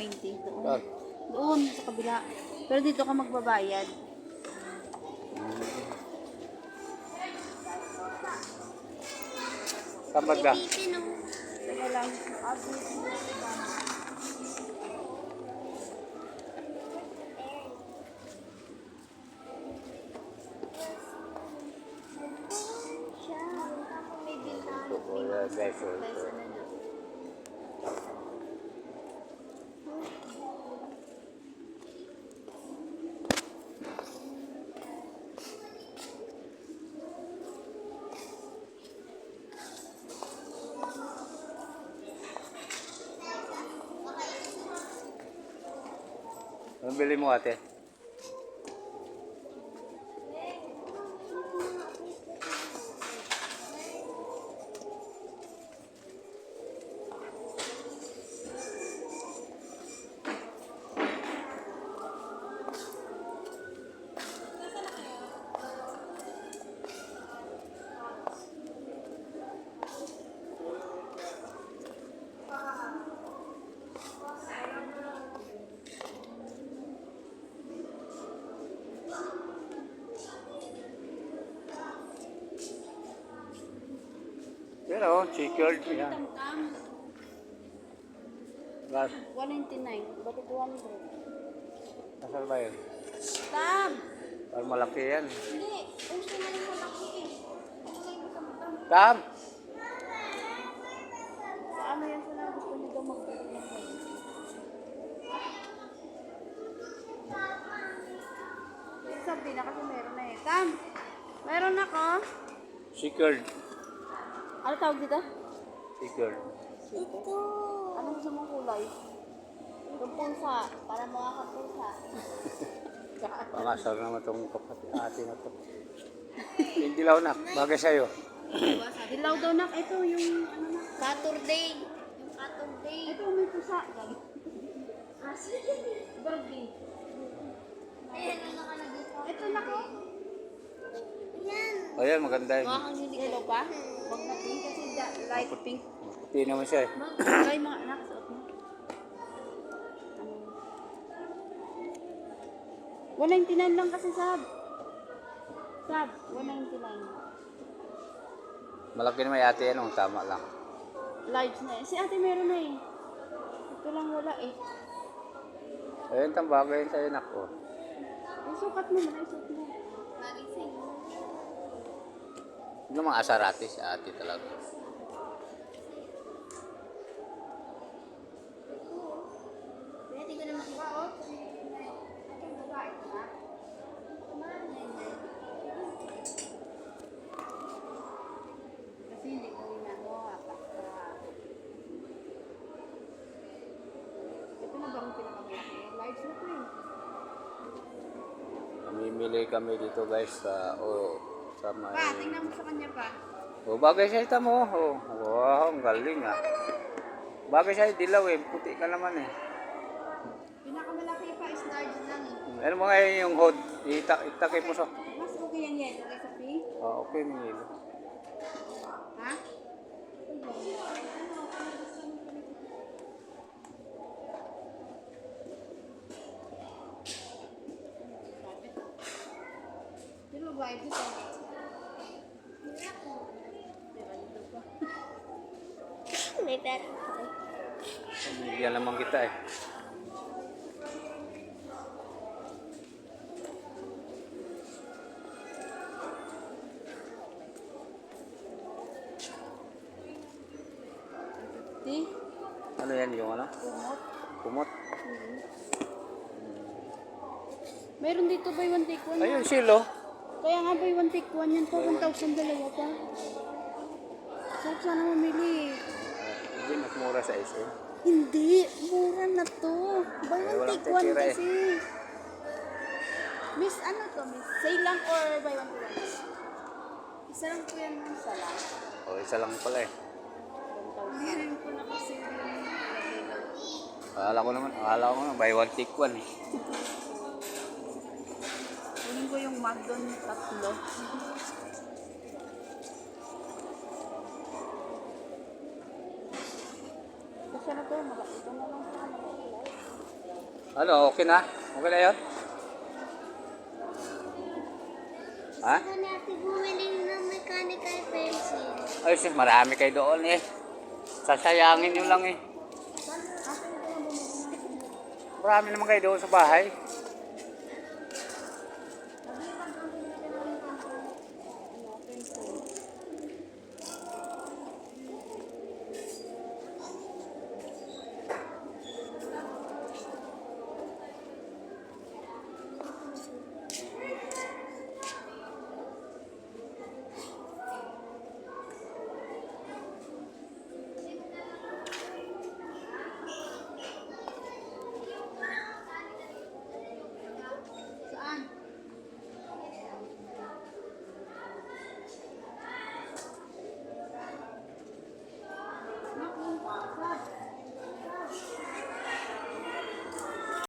190 doon. Saan? Doon sa kabila. Pero dito ka magbabayad. Tamad ka? Teka lang. Oo, guys. Anong bili mo, ate? Pero, checkered yan. Tam-tam. Gas. 199. Bakit 200? Nasaan ba yun? Tam! Parang malaki yan. Hindi. Gusto na yung malaki eh. Kulay mo tam-tam. Tam! Paano yan sila gusto niyo daw magpapalaki? Sabi na kasi meron na eh. Tam! Meron ako. Checkered. Ano tawag dito? Checkered. Ito. Ano gusto mong kulay? Yung pulsa. Para mga kapulsa. Pangasar naman itong kapatid ate na to. Yung dilaw na, bagay sa'yo. Dilaw daw na. Ito yung ano na. Saturday. Yung Saturday. Ito may pusa. Birthday. Ayan ang nakalagay ko. Ito na ko. Ayan. Ayan, maganda yun. Mga kang hindi ilaw pa. Huwag na pink kasi light pink. Puti naman siya eh. Bagay mga anak. Suot mo. 199 lang kasi sab. Sab, 199. Malaki naman yung ate yan, tama lang. Large na eh. Si ate meron na eh. Ito lang wala eh. Ayun, tambagay yun sa'yo, nako. Sukat mo, suot mo. Nagising. Ano mga asarati si ate talaga. Pwede ko naman iba oh. Kasi hindi ko ginagawa. Ito na bang pinakamalaki? Large na to eh. Mamimili kami dito guys sa sa may... Pa, tingnan mo sa kanya pa. Bagay siya ito mo. Wow, ang galing ah. Bagay siya dilaw eh, puti ka naman eh. Pinakamalaki pa is large lang eh. Ano mga yung hood, itakip mo sa... Mas okay yan yan, okay sa pink? Okay, Milo. Ha? Pero ba ito pa? May pera. Pamilya naman kita eh. Ano yan yung ano? Kumot. Kumot? Meron dito buy one take one. Ayun, silo. Kaya nga buy one take one yan po. 1,000 dalawa pa. Sarap sana mamili. Hindi, mas mura sa SM. Hindi. Mura na to. Buy one walang take one titira eh. kasi. Miss, ano to? Miss? Sale lang or buy one take one? Isa lang po yan. Isa lang. Isa lang pala eh. 1,000. Hindi rin po na kasi. Akala ko naman, buy one take one eh. Kunin ko yung mag doon, tatlo. Kasi na to, ito na lang sa kanila. Ano, okay na? Okay na yun? Ha? Gusto natin bumili ng mechanical pencil. Ay, sis, marami kayo doon eh. Sasayangin nyo lang eh. Marami naman kayo doon sa bahay.